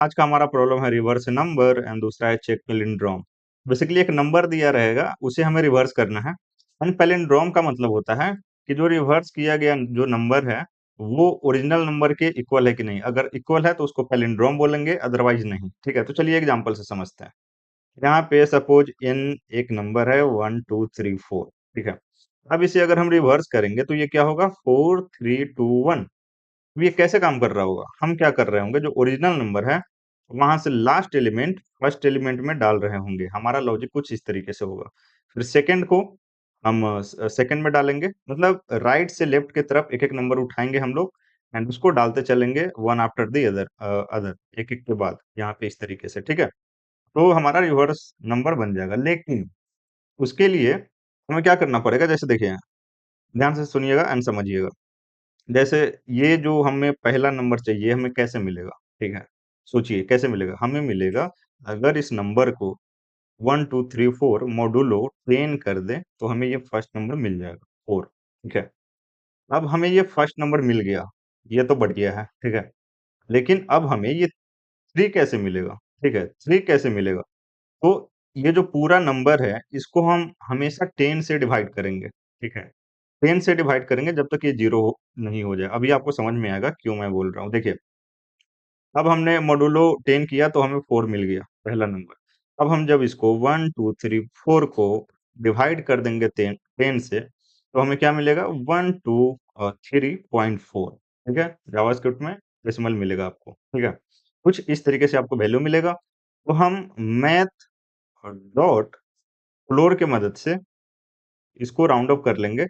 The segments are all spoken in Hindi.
आज का हमारा प्रॉब्लम है रिवर्स नंबर एंड दूसरा है चेक पैलिंड्रोम। बेसिकली एक नंबर दिया रहेगा, उसे हमें रिवर्स करना है। एंड पैलिंड्रोम का मतलब होता है कि जो रिवर्स किया गया जो नंबर है वो ओरिजिनल नंबर के इक्वल है कि नहीं। अगर इक्वल है तो उसको पैलिंड्रोम बोलेंगे, अदरवाइज नहीं। ठीक है, तो चलिए एग्जांपल से समझते हैं। यहाँ पे सपोज n एक नंबर है 1 2 3 4। ठीक है, अब इसे अगर हम रिवर्स करेंगे तो ये क्या होगा, 4 3 2 1। अब ये कैसे काम कर रहा होगा, हम क्या कर रहे होंगे, जो ओरिजिनल नंबर है वहां से लास्ट एलिमेंट फर्स्ट एलिमेंट में डाल रहे होंगे। हमारा लॉजिक कुछ इस तरीके से होगा। फिर सेकंड को हम सेकंड में डालेंगे, मतलब राइट से लेफ्ट की तरफ एक एक नंबर उठाएंगे हम लोग एंड उसको डालते चलेंगे one after the other other, एक एक के बाद, यहाँ पे इस तरीके से। ठीक है, तो हमारा रिवर्स नंबर बन जाएगा। लेकिन उसके लिए हमें क्या करना पड़ेगा, जैसे देखिए, ध्यान से सुनिएगा एंड समझिएगा। जैसे ये जो हमें पहला नंबर चाहिए, हमें कैसे मिलेगा? ठीक है, सोचिए कैसे मिलेगा। हमें मिलेगा अगर इस नंबर को 1 2 3 4 मॉडुलो 10 कर दें तो हमें ये फर्स्ट नंबर मिल जाएगा 4। ठीक है, अब हमें ये फर्स्ट नंबर मिल गया, ये तो बढ़ गया है। ठीक है, लेकिन अब हमें ये 3 कैसे मिलेगा? ठीक है, 3 कैसे मिलेगा? तो ये जो पूरा नंबर है इसको हम हमेशा 10 से डिवाइड करेंगे। ठीक है, 10 से डिवाइड करेंगे जब तक ये जीरो नहीं हो जाए। अभी आपको समझ में आएगा क्यों मैं बोल रहा हूँ। देखिए, अब हमने मॉडुलो 10 किया तो हमें 4 मिल गया, पहला नंबर। अब हम जब इसको 1 2 3 4 को डिवाइड कर देंगे 10 से तो हमें क्या मिलेगा, 1 2 3.4। ठीक है, जावास्क्रिप्ट में डेसिमल मिलेगा आपको। ठीक है, कुछ इस तरीके से आपको वैल्यू मिलेगा। तो हम मैथ डॉट फ्लोर के मदद से इसको राउंड अप कर लेंगे।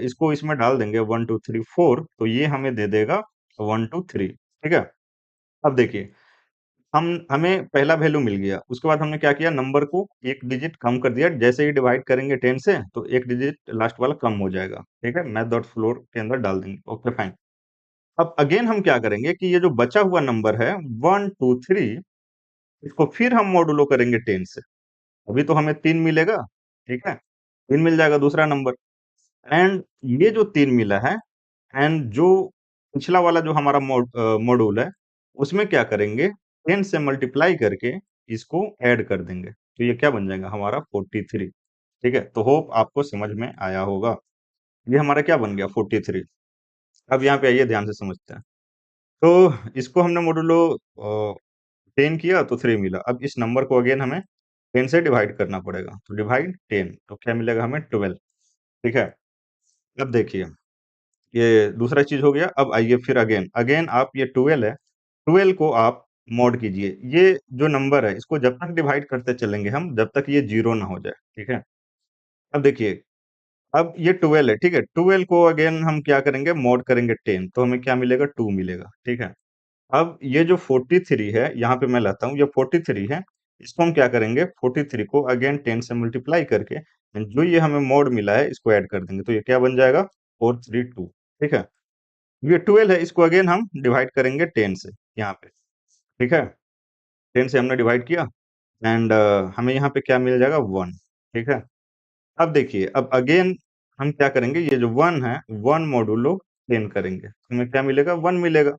इसको इसमें डाल देंगे 1 2 3 4, तो ये हमें दे देगा 1 2 3। ठीक है, अब देखिए, हम हमें पहला वैल्यू मिल गया, उसके बाद हमने क्या किया, नंबर को एक डिजिट कम कर दिया। जैसे ही डिवाइड करेंगे 10 से तो एक डिजिट लास्ट वाला कम हो जाएगा। ठीक है, मैथ डॉट फ्लोर के अंदर डाल देंगे। Okay fine. अब अगेन हम क्या करेंगे कि ये जो बचा हुआ नंबर है 1 2 3, इसको फिर हम मॉडुलो करेंगे 10 से। अभी तो हमें 3 मिलेगा। ठीक है, 3 मिल जाएगा दूसरा नंबर। एंड ये जो 3 मिला है एंड जो पिछला वाला जो हमारा मॉड्यूल है उसमें क्या करेंगे, 10 से मल्टीप्लाई करके इसको ऐड कर देंगे, तो ये क्या बन जाएगा हमारा 43। ठीक है, तो होप आपको समझ में आया होगा। ये हमारा क्या बन गया, 43। अब यहाँ पे आइए ध्यान से समझते हैं। तो इसको हमने मॉडुलो 10 किया तो 3 मिला। अब इस नंबर को अगेन हमें 10 से डिवाइड करना पड़ेगा, तो डिवाइड 10, तो क्या मिलेगा हमें, 12। ठीक है, अब देखिए, ये दूसरा चीज हो गया। अब आइए फिर अगेन अगेन आप ये 12 है, 12 को आप मॉड कीजिए। ये जो नंबर है इसको जब तक डिवाइड करते चलेंगे हम, जब तक ये जीरो ना हो जाए। ठीक है, अब देखिए, अब ये 12 है। ठीक है, 12 को अगेन हम क्या करेंगे, मॉड करेंगे 10, तो हमें क्या मिलेगा, 2 मिलेगा। ठीक है, अब ये जो 43 है, यहाँ पे मैं लाता हूँ, ये 43 है, इसको हम क्या करेंगे, 43 को अगेन 10 से मल्टीप्लाई करके जो ये हमें मॉड मिला है इसको ऐड कर देंगे, तो ये क्या बन जाएगा, 432। ठीक है, ये 12 है, इसको अगेन हम डिवाइड करेंगे 10 से यहाँ पे। ठीक है, 10 से हमने डिवाइड किया एंड हमें यहाँ पे क्या मिल जाएगा, 1। ठीक है, अब देखिए, अब अगेन हम क्या करेंगे, ये जो 1 है 1 मॉडुलो 10 करेंगे, हमें क्या मिलेगा, 1 मिलेगा।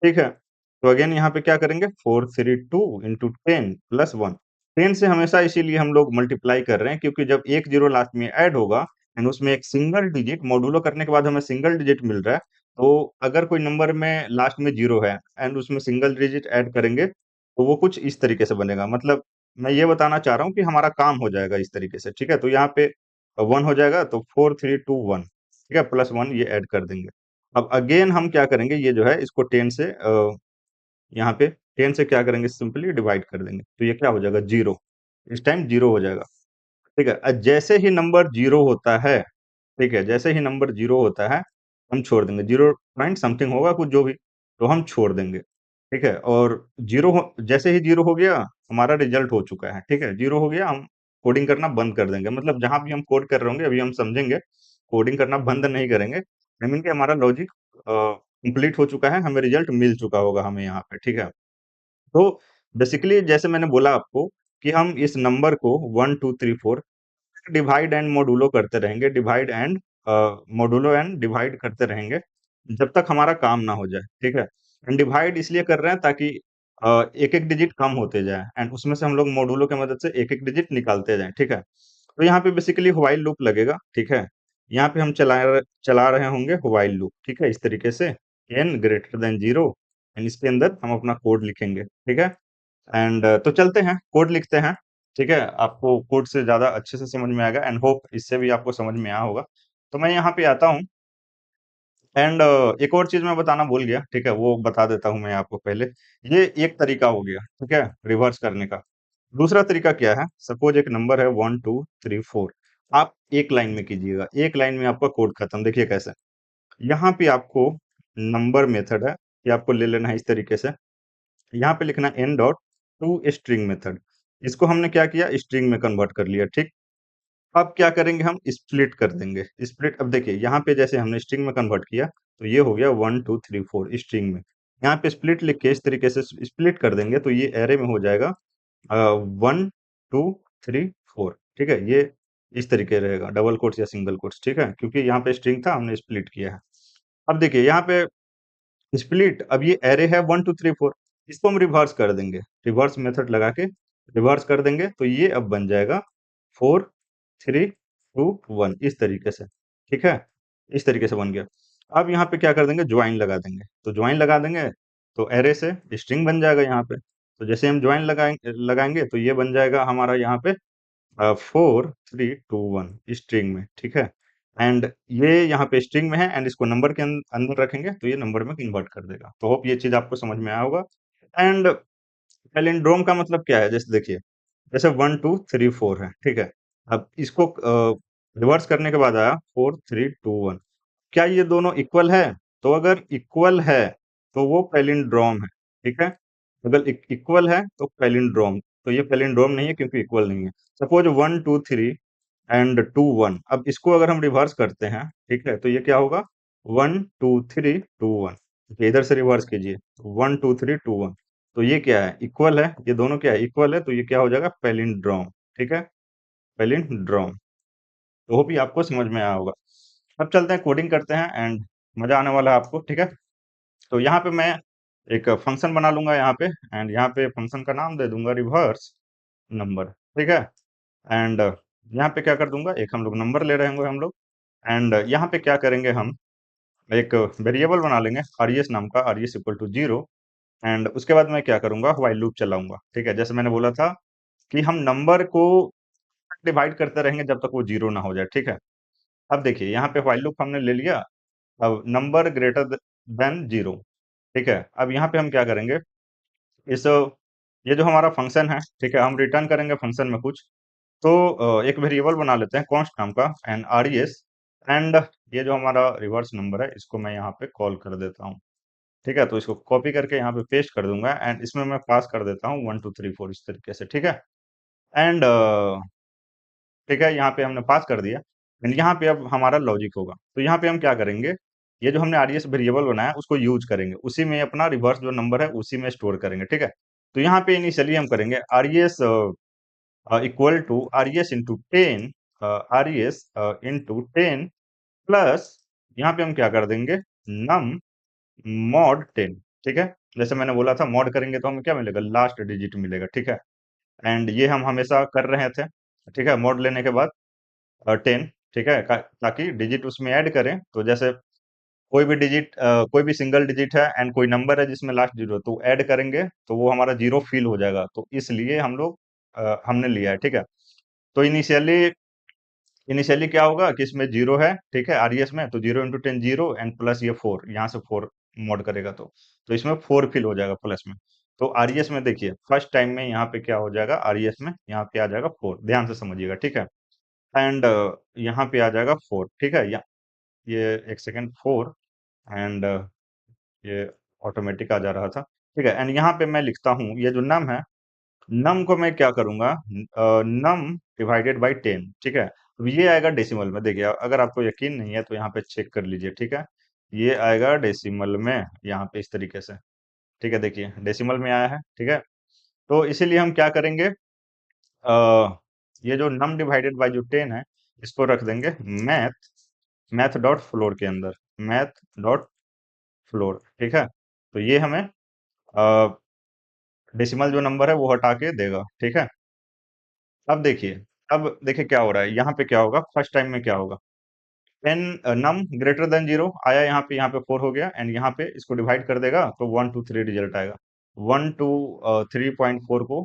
ठीक है, तो अगेन यहाँ पे क्या करेंगे, 432 इंटू 10 प्लस 1। 10 से हमेशा इसीलिए हम लोग मल्टीप्लाई कर रहे हैं क्योंकि जब एक जीरो लास्ट में ऐड होगा एंड उसमें एक सिंगल डिजिट मॉडुलो करने के बाद हमें सिंगल डिजिट मिल रहा है, तो अगर कोई नंबर में लास्ट में जीरो है एंड उसमें सिंगल डिजिट ऐड करेंगे तो वो कुछ इस तरीके से बनेगा। मतलब मैं ये बताना चाह रहा हूँ कि हमारा काम हो जाएगा इस तरीके से। ठीक है, तो यहाँ पे 1 हो जाएगा, तो 4 3 2 1। ठीक है, प्लस 1 ये ऐड कर देंगे। अब अगेन हम क्या करेंगे, ये जो है इसको 10 से यहाँ पे 10 से क्या करेंगे, सिंपली डिवाइड कर देंगे, तो ये क्या हो जाएगा, जीरो। इस टाइम जीरो हो जाएगा। ठीक है, जैसे ही नंबर जीरो होता है, ठीक है, जैसे ही नंबर जीरो होता है हम छोड़ देंगे, जीरो पॉइंट समथिंग होगा कुछ जो भी, तो हम छोड़ देंगे। ठीक है, और जैसे ही जीरो हो गया हमारा रिजल्ट हो चुका है। ठीक है, जीरो हो गया, हम कोडिंग करना बंद कर देंगे। मतलब जहां भी हम कोड कर रहे होंगे अभी हम समझेंगे, कोडिंग करना बंद नहीं करेंगे। आई मीन कि हमारा लॉजिक कंप्लीट हो चुका है, हमें रिजल्ट मिल चुका होगा हमें यहाँ पे। ठीक है, तो बेसिकली जैसे मैंने बोला आपको कि हम इस नंबर को 1 2 3 4 डिवाइड एंड मॉडुलो करते रहेंगे, divide and modulo and divide करते रहेंगे जब तक हमारा काम ना हो जाए। ठीक है, एंड डिवाइड इसलिए कर रहे हैं ताकि एक-एक डिजिट कम होते जाएँ एंड उसमें से हम लोग मॉड्यूलों की मदद से एक-एक डिजिट निकालते जाएँ, ठीक है? तो यहाँ पे बेसिकली व्हाइल लूप लगेगा, ठीक है? यहाँ पे हम चला रहे होंगे व्हाइल लूप, ठीक है? इस तरीके से n ग्रेटर देन 0 एंड इसके अंदर हम अपना कोड लिखेंगे, ठीक है? एंड तो चलते हैं, कोड लिखते हैं, ठीक है? आपको कोड से ज़्यादा अच्छे से समझ में आएगा एंड होप इससे भी आपको समझ में आया होगा। तो मैं यहाँ पे आता हूँ एंड एक और चीज़ मैं बताना भूल गया, ठीक है? वो बता देता हूँ मैं आपको पहले। ये एक तरीका हो गया, ठीक है? रिवर्स करने का। दूसरा तरीका क्या है? सपोज़ एक नंबर है 1, 2, 3, 4 आप एक लाइन में कीजिएगा, एक लाइन में आपका कोड खत्म। देखिए कैसे? यहाँ पे आपको नंबर मेथड है, ये आपको ले लेना है इस तरीके से। यहाँ पे लिखना है n dot to string method. इसको हमने क्या किया? स्ट्रिंग में कन्वर्ट कर लिया, ठीक? अब क्या करेंगे हम स्प्लिट कर देंगे। स्प्लिट अब देखिए यहाँ पे जैसे हमने स्ट्रिंग में कन्वर्ट किया तो ये हो गया 1 2 3 4 स्ट्रिंग में। यहाँ पे स्प्लिट लिख के इस तरीके से स्प्लिट कर देंगे तो ये एरे में हो जाएगा 1 2 3 4 ठीक है? ये इस तरीके रहेगा डबल कोट्स या सिंगल कोट्स ठीक है? क्योंकि यहाँ पे स्ट्रिंग था हमने स्प्लिट किया है। अब देखिए यहाँ पे स्प्लिट अब ये एरे है 1 2 3 4 इसको हम रिवर्स कर देंगे। रिवर्स मेथड लगा के रिवर्स कर देंगे तो ये अब बन जाएगा 4 3 2 1 इस तरीके से, ठीक है? इस तरीके से बन गया। अब यहाँ पे क्या कर देंगे जॉइन लगा देंगे। तो जॉइन लगा देंगे तो एरे से स्ट्रिंग बन जाएगा यहाँ पे। तो जैसे हम जॉइन लगाएंगे तो ये बन जाएगा हमारा यहाँ पे 4 3 2 1 स्ट्रिंग में, ठीक है? एंड ये यहाँ पे स्ट्रिंग में है एंड इसको नंबर के अंदर रखेंगे तो ये नंबर में कन्वर्ट कर देगा। तो होप ये चीज़ आपको समझ में आया होगा। एंड पैलिंड्रोम का मतलब क्या है? जैसे देखिए, जैसे 1 2 3 4 है, ठीक है? अब इसको रिवर्स करने के बाद आया 4 3 2 1 क्या ये दोनों इक्वल है? तो अगर इक्वल है, तो वो पैलिंड्रोम है, ठीक है? अगर इक्वल है तो पैलिंड्रोम, तो ये पैलिंड्रोम नहीं है क्योंकि इक्वल नहीं है। सपोज़ 1 2 3 एंड 2 1 अब इसको अगर हम रिवर्स करते हैं, ठीक है? तो ये क्या होगा 1 2 3 2 1 ठीक इधर से रिवर्स कीजिए 1 2 3 2 1 तो ये क्या है? इक्वल है, ये दोनों क्या है? इक्वल है, तो ये क्या हो जाएगा? पैलिंड्रोम, ठीक है? पैलिंड्रोम। तो होप ये आपको समझ में आया होगा। अब चलते हैं कोडिंग करते हैं एंड मज़ा आने वाला है आपको, ठीक है? तो यहाँ पे मैं एक फंक्शन बना लूँगा यहाँ पे एंड यहाँ पे फंक्शन का नाम दे दूँगा रिवर्स नंबर, ठीक है? एंड यहाँ पे क्या कर दूँगा, एक हम लोग नंबर ले रहे होंगे हम लोग एंड यहाँ पे क्या करेंगे हम, एक वेरिएबल बना लेंगे आरईएस नाम का, आरईएस इक्वल टू 0 एंड उसके बाद मैं क्या करूँगा, व्हाइल लूप चलाऊँगा, ठीक है? जैसे मैंने बोला था कि हम नंबर को डिवाइड करते रहेंगे जब तक वो 0 ना हो जाए, ठीक है? अब देखिए यहाँ पे व्हाइल लूप हमने ले लिया, अब नंबर ग्रेटर देन 0 ठीक है? अब यहाँ पे हम क्या करेंगे, इस ये जो हमारा फंक्शन है, ठीक है? हम रिटर्न करेंगे फंक्शन में कुछ, तो एक वेरिएबल बना लेते हैं कॉन्स्ट नाम का एंड आरईएस एंड ये जो हमारा रिवर्स नंबर है इसको मैं यहाँ पे कॉल कर देता हूँ, ठीक है? तो इसको कॉपी करके यहाँ पे पेस्ट कर दूंगा एंड इसमें मैं पास कर देता हूँ 1 2 3 4 इस तरीके से, ठीक है? एंड ठीक है, यहाँ पे हमने पास कर दिया एंड यहाँ पे अब हमारा लॉजिक होगा। तो यहाँ पे हम क्या करेंगे, ये जो हमने आरईएस वेरिएबल बनाया उसको यूज़ करेंगे। उसी में अपना रिवर्स जो नंबर है उसी में स्टोर करेंगे, ठीक है? तो यहाँ पे इनिशियली हम करेंगे RES equal to RES into 10 RES into 10 plus यहाँ पे हम क्या कर देंगे नम मॉड 10 ठीक है? जैसे मैंने बोला था मॉड करेंगे तो हमें क्या मिलेगा? लास्ट डिजिट मिलेगा, ठीक है? एंड ये हम हमेशा कर रहे थे, ठीक है? मॉड लेने के बाद 10 ठीक है? ताकि डिजिट उसमें ऐड करें तो जैसे कोई भी डिजिट कोई भी सिंगल डिजिट है एंड कोई नंबर है जिसमें लास्ट जीरो तो ऐड करेंगे तो वो हमारा जीरो फिल हो जाएगा तो इसलिए हम लोग हमने लिया है, ठीक है? तो इनिशियली इनिशियली क्या होगा कि इसमें जीरो है, ठीक है? आरईएस में तो zero into ten zero and plus ये फोर यहाँ से फोर मॉड करेगा तो इसमें फोर फिल हो जाएगा प्लस में। तो आरईएस में देखिए फर्स्ट टाइम में यहाँ पे क्या हो जाएगा आरईएस में यहाँ पे आ जाएगा फोर, ध्यान से समझिएगा, ठीक है? एंड यहाँ पे आ जाएगा फोर, ठीक है? ये एक सेकेंड फोर एंड ये ऑटोमेटिक आ जा रहा था, ठीक है? एंड यहाँ पे मैं लिखता हूँ ये जो नम है, नम को मैं क्या करूंगा नम डिवाइडेड बाई 10 ठीक है? तो ये आएगा डेसिमल में। देखिए अगर आपको यकीन नहीं है तो यहाँ पे चेक कर लीजिए, ठीक है? ये आएगा डेसिमल में यहाँ पे इस तरीके से, ठीक है? देखिए डेसिमल में आया है, ठीक है? तो इसीलिए हम क्या करेंगे ये जो नम डिवाइडेड बाई जो 10 है इसको रख देंगे मैथ मैथ डॉट फ्लोर के अंदर, मैथ डॉट फ्लोर, ठीक है? तो ये हमें डेसिमल जो नंबर है वो हटा के देगा, ठीक है। अब देखिए, क्या हो रहा है यहाँ पे, क्या होगा फर्स्ट टाइम में, क्या होगा, एन नम ग्रेटर देन जीरो आया, यहाँ पे 4 हो गया, एंड यहाँ पे इसको डिवाइड कर देगा तो 1 2 3 रिजल्ट आएगा। 1 2 3.4 को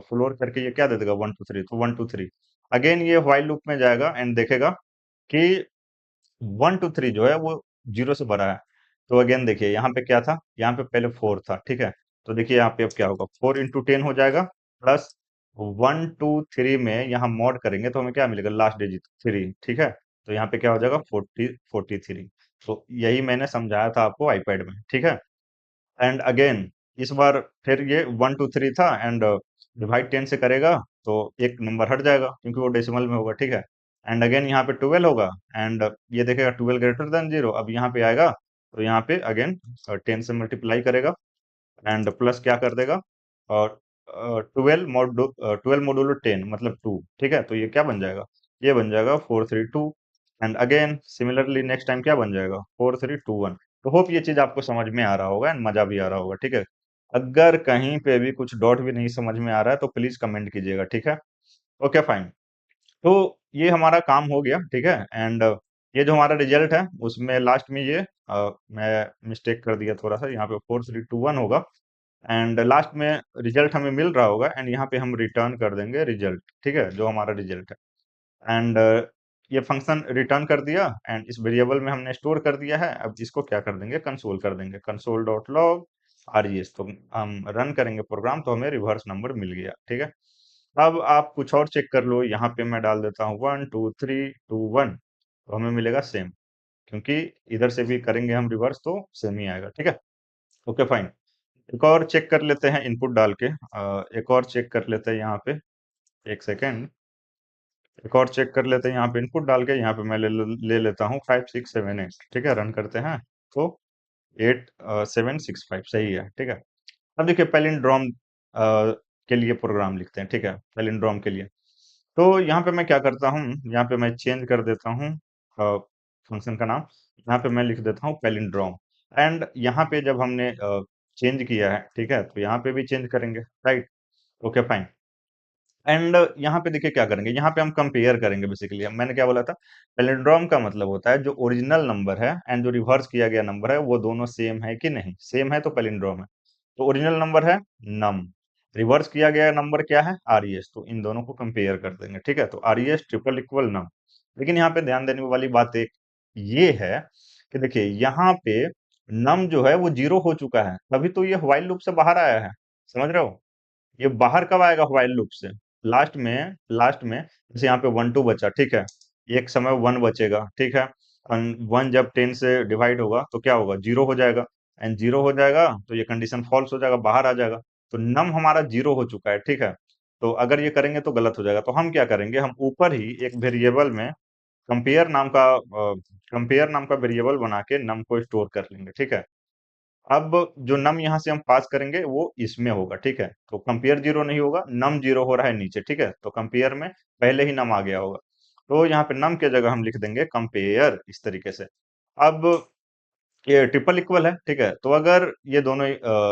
फ्लोर करके ये क्या दे देगा, 1 2 3, तो 1 2 3 अगेन ये व्हाइल लूप में जाएगा एंड देखेगा कि 1 2 3 जो है वो जीरो से बड़ा है। तो अगेन देखिए यहाँ पे क्या था, यहाँ पे पहले 4 था, ठीक है। तो देखिए यहाँ पे अब क्या होगा, 4 × 10 हो जाएगा, प्लस 1 2 3 में यहाँ मॉड करेंगे तो हमें क्या मिलेगा, लास्ट डिजिट 3, ठीक है। तो यहाँ पे क्या हो जाएगा, 43। तो यही मैंने समझाया था आपको आईपैड में, ठीक है। एंड अगेन इस बार फिर ये 1 2 3 था, एंड डिवाइड 10 से करेगा तो एक नंबर हट जाएगा क्योंकि वो डेसिमल में होगा, ठीक है। एंड अगेन यहाँ पे 12 होगा, एंड ये देखेगा 12 ग्रेटर देन जीरो, अब यहाँ पे आएगा तो यहाँ पे अगेन 10 से मल्टीप्लाई करेगा एंड प्लस क्या कर देगा, और 12 मोडुलो 10 मतलब 2, ठीक है। तो ये क्या बन जाएगा, ये बन जाएगा 4 3 2, and again similarly next time क्या बन जाएगा, 4 3 2 1। तो होप ये चीज आपको समझ में आ रहा होगा एंड मजा भी आ रहा होगा, ठीक है। अगर कहीं पे भी कुछ डॉट भी नहीं समझ में आ रहा है तो प्लीज कमेंट कीजिएगा, ठीक है। Okay fine. तो ये हमारा काम हो गया, ठीक है। एंड ये जो हमारा रिजल्ट है उसमें लास्ट में ये मैं मिस्टेक कर दिया थोड़ा सा, यहाँ पे 4 3 2 1 होगा, एंड लास्ट में रिजल्ट हमें मिल रहा होगा, एंड यहाँ पे हम रिटर्न कर देंगे रिजल्ट, ठीक है, जो हमारा रिजल्ट है। एंड ये फंक्शन रिटर्न कर दिया एंड इस वेरिएबल में हमने स्टोर कर दिया है। अब इसको क्या कर देंगे, कंसोल कर देंगे, कंसोल डॉट लॉग RES। तो हम रन करेंगे प्रोग्राम तो हमें रिवर्स नंबर मिल गया, ठीक है। अब आप कुछ और चेक कर लो, यहाँ पे मैं डाल देता हूँ 1 2 3 2 1, तो हमें मिलेगा सेम, क्योंकि इधर से भी करेंगे हम रिवर्स तो सेम ही आएगा, ठीक है। Okay fine. एक और चेक कर लेते हैं इनपुट डाल के, एक और चेक कर लेते हैं यहाँ पे, एक सेकेंड। एक और चेक कर लेते हैं यहाँ पे इनपुट डाल के, यहाँ पे मैं ले लेता हूँ 5 6 7 8, ठीक है। रन करते हैं तो 8 7 6 5 सही है, ठीक है। अब देखिए पैलिंड्रोम के लिए प्रोग्राम लिखते हैं, ठीक है, पैलिंड्रोम के लिए। तो यहाँ पे मैं क्या करता हूँ, यहाँ पे मैं चेंज कर देता हूँ फंक्शन का नाम, यहाँ पे मैं लिख देता हूँ पैलिंड्रोम। एंड यहाँ पे जब हमने चेंज किया है, ठीक है, तो यहाँ पे भी चेंज करेंगे, राइट। Okay fine. एंड यहाँ पे देखिए क्या करेंगे, यहाँ पे हम कंपेयर करेंगे बेसिकली। मैंने क्या बोला था, पैलिंड्रोम का मतलब होता है जो ओरिजिनल नंबर है एंड जो रिवर्स किया गया नंबर है वो दोनों सेम है कि नहीं, सेम है तो पैलिंड्रोम है। तो ओरिजिनल नंबर है नम, रिवर्स किया गया नंबर क्या है, RES। तो इन दोनों को कंपेयर कर देंगे, ठीक है। तो RES ट्रिपल इक्वल नम। लेकिन यहाँ पे ध्यान देने वाली बात एक ये है कि देखिए यहाँ पे नम जो है वो जीरो हो चुका है, तभी तो ये व्हाइल लूप से बाहर आया है, समझ रहे हो। ये बाहर कब आएगा व्हाइल लूप से, लास्ट में जैसे यहाँ पे 1 2 बचा, ठीक है। एक समय 1 बचेगा, ठीक है। 1 जब 10 से डिवाइड होगा तो क्या होगा, जीरो हो जाएगा, एंड जीरो हो जाएगा तो ये कंडीशन फॉल्स हो जाएगा, बाहर आ जाएगा। तो नम हमारा जीरो हो चुका है, ठीक है। तो अगर ये करेंगे तो गलत हो जाएगा, तो हम क्या करेंगे, हम ऊपर ही एक वेरिएबल में कंपेयर नाम का वेरिएबल बना के नम को स्टोर कर लेंगे, ठीक है। अब जो नम यहाँ से हम पास करेंगे वो इसमें होगा, ठीक है। तो कंपेयर जीरो नहीं होगा, नम जीरो हो रहा है नीचे, ठीक है। तो कंपेयर में पहले ही नम आ गया होगा, तो यहाँ पे नम के जगह हम लिख देंगे कंपेयर, इस तरीके से। अब ये ट्रिपल इक्वल है, ठीक है। तो अगर ये दोनों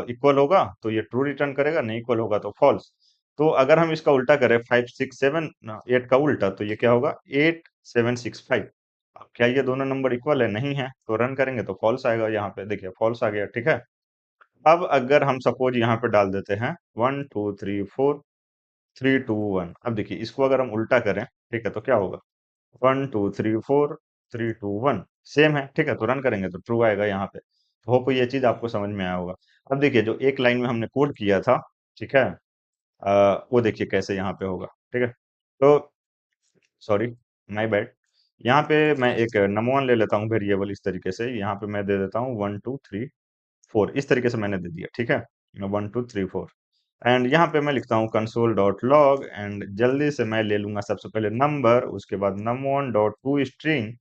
इक्वल होगा तो ये ट्रू रिटर्न करेगा, नहीं इक्वल होगा तो फॉल्स। तो अगर हम इसका उल्टा करें, 5 6 7 8 का उल्टा, तो ये क्या होगा, 8 7 6 5। अब क्या ये दोनों नंबर इक्वल है, नहीं है, तो रन करेंगे तो फॉल्स आएगा, यहाँ पे देखिए फॉल्स आ गया, ठीक है। अब अगर हम सपोज यहाँ पे डाल देते हैं 1 2 3 4 3 2 1, अब देखिए इसको अगर हम उल्टा करें, ठीक है, तो क्या होगा, 1 2 3 4 3 2 1 सेम है, ठीक है। तो रन करेंगे तो ट्रू आएगा यहाँ पे। होप ये चीज आपको समझ में आया होगा। अब देखिए जो एक लाइन में हमने कोड किया था, ठीक है, वो देखिए कैसे यहाँ पे होगा, ठीक है। तो सॉरी, माय बैड। यहाँ पे मैं एक नम1 ले लेता हूँ वेरिएबल, इस तरीके से यहाँ पे मैं दे देता हूँ 1 2 3 4, इस तरीके से मैंने दे दिया, ठीक है। 1 2 3 4 एंड यहाँ पे मैं लिखता हूँ कंसोल डॉट लॉग, एंड जल्दी से मैं ले लूंगा सबसे पहले नंबर, उसके बाद num1 डॉट टू स्ट्रिंग,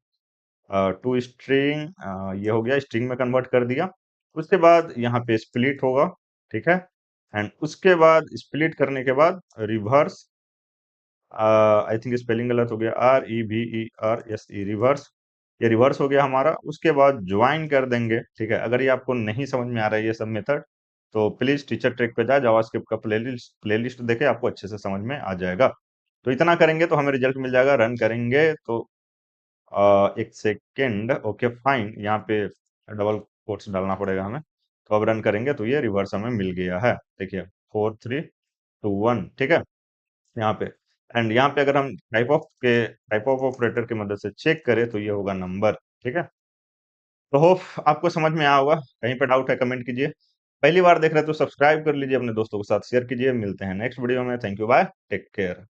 ये हो गया, स्ट्रिंग में कन्वर्ट कर दिया। उसके बाद यहाँ पे स्प्लिट होगा, ठीक है। एंड उसके बाद स्प्लिट करने के बाद रिवर्स, आई थिंक स्पेलिंग गलत हो गया, REVERSE, रिवर्स, ये रिवर्स हो गया हमारा। उसके बाद ज्वाइन कर देंगे, ठीक है। अगर ये आपको नहीं समझ में आ रहा है ये सब मेथड, तो प्लीज़ टीचर ट्रैक पे जाएँ, जावास्क्रिप्ट का प्लेलिस्ट देखें, आपको अच्छे से समझ में आ जाएगा। तो इतना करेंगे तो हमें रिज़ल्ट मिल जाएगा, रन करेंगे तो 1 सेकंड, ओके फाइन, यहाँ पे डबल कोट्स डालना पड़ेगा हमें। तो अब रन करेंगे तो ये रिवर्स हमें मिल गया है। देखिए 4, 3, 2, 1, ठीक है? यहाँ पे एंड यहाँ पे अगर हम टाइप ऑफ ऑपरेटर की मदद से चेक करें तो ये होगा नंबर, ठीक है? तो होप आपको समझ में आया होगा। कहीं पे डाउट है कमेंट कीजिए। पहली बार देख रहे हैं तो सब्सक्राइब कर लीजिए, अपने दोस्तों के साथ शेयर कीजिए। मिलते हैं नेक्स्ट वीडियो में। Thank you, bye, take care.